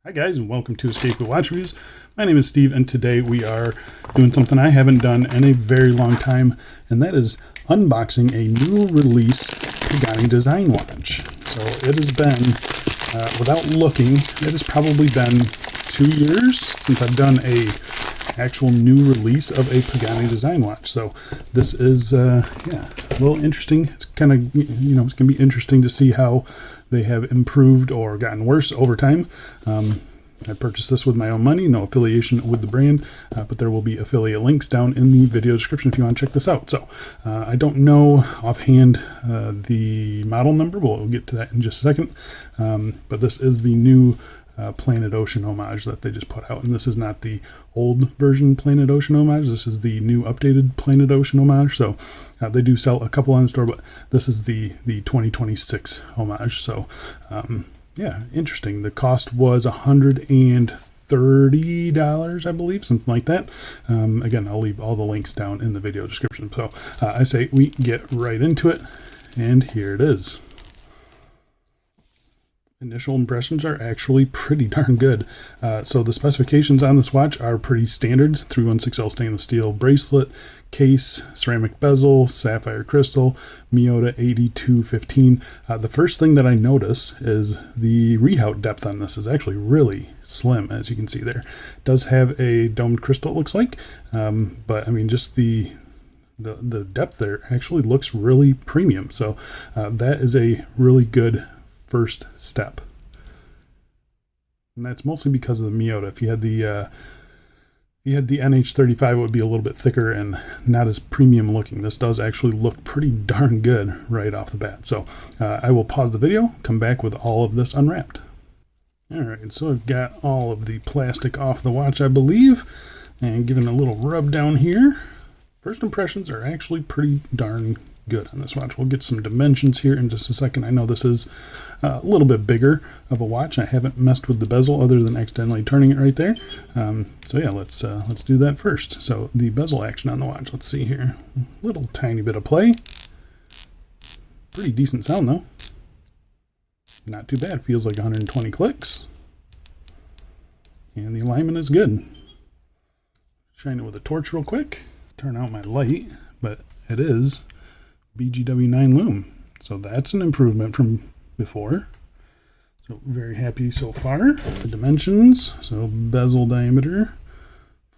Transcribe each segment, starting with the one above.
Hi guys, and welcome to Escape with Watch Reviews. My name is Steve, and today we are doing something I haven't done in a very long time, and that is unboxing a new release Pagani design watch. So it has been, without looking, it has probably been 2 years since I've done a actual new release of a Pagani design watch. So this is, a little interesting. It's kind of, it's going to be interesting to see how they have improved or gotten worse over time. I purchased this with my own money, no affiliation with the brand, but there will be affiliate links down in the video description if you want to check this out. So I don't know offhand the model number, but we'll get to that in just a second. But this is the new Planet Ocean homage that they just put out, and this is not the old version Planet Ocean homage. This is the new updated Planet Ocean homage. So they do sell a couple on the store, but this is the 2026 homage. So yeah, interesting. The cost was $130, I believe, something like that. Again, I'll leave all the links down in the video description. So I say we get right into it, and here it is. Initial impressions are actually pretty darn good. So the specifications on this watch are pretty standard. 316L stainless steel bracelet, case, ceramic bezel, sapphire crystal, Miyota 8215. The first thing that I notice is the rehaut depth on this is actually really slim, as you can see there. It does have a domed crystal, it looks like, but I mean, just the depth there actually looks really premium. So that is a really good first step, and that's mostly because of the Miyota. If you had the NH35, it would be a little bit thicker and not as premium looking. This does actually look pretty darn good right off the bat. So I will pause the video, come back with all of this unwrapped. All right, so I've got all of the plastic off the watch, I believe, and giving a little rub down here. First impressions are actually pretty darn good on this watch. We'll get some dimensions here in just a second. I know this is a little bit bigger of a watch. I haven't messed with the bezel other than accidentally turning it right there. So yeah, let's do that first. So the bezel action on the watch. Let's see here. Little tiny bit of play. Pretty decent sound though. Not too bad. Feels like 120 clicks. And the alignment is good. Shine it with a torch real quick. Turn out my light, but it is BGW9 lume, so that's an improvement from before. So very happy so far. The dimensions, so bezel diameter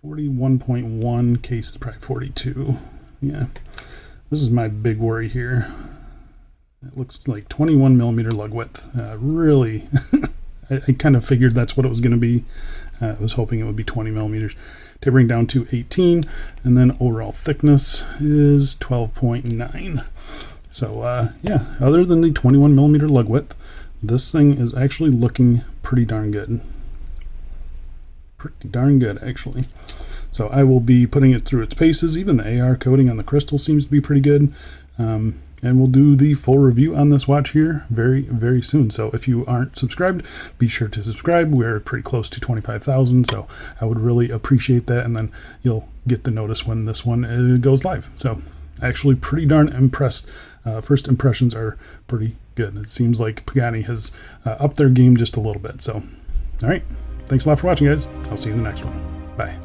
41.1, case is probably 42. Yeah, this is my big worry here. It looks like 21 millimeter lug width. Really I kind of figured that's what it was going to be. I was hoping it would be 20 millimeters. Tapering down to 18, and then overall thickness is 12.9. So yeah, other than the 21 millimeter lug width, this thing is actually looking pretty darn good. Pretty darn good, actually. So I will be putting it through its paces. Even the AR coating on the crystal seems to be pretty good. And we'll do the full review on this watch here very, very soon. So if you aren't subscribed, be sure to subscribe. We're pretty close to 25,000, so I would really appreciate that, and then you'll get the notice when this one goes live. So actually pretty darn impressed. First impressions are pretty good. It seems like Pagani has upped their game just a little bit. So all right, thanks a lot for watching, guys. I'll see you in the next one. Bye.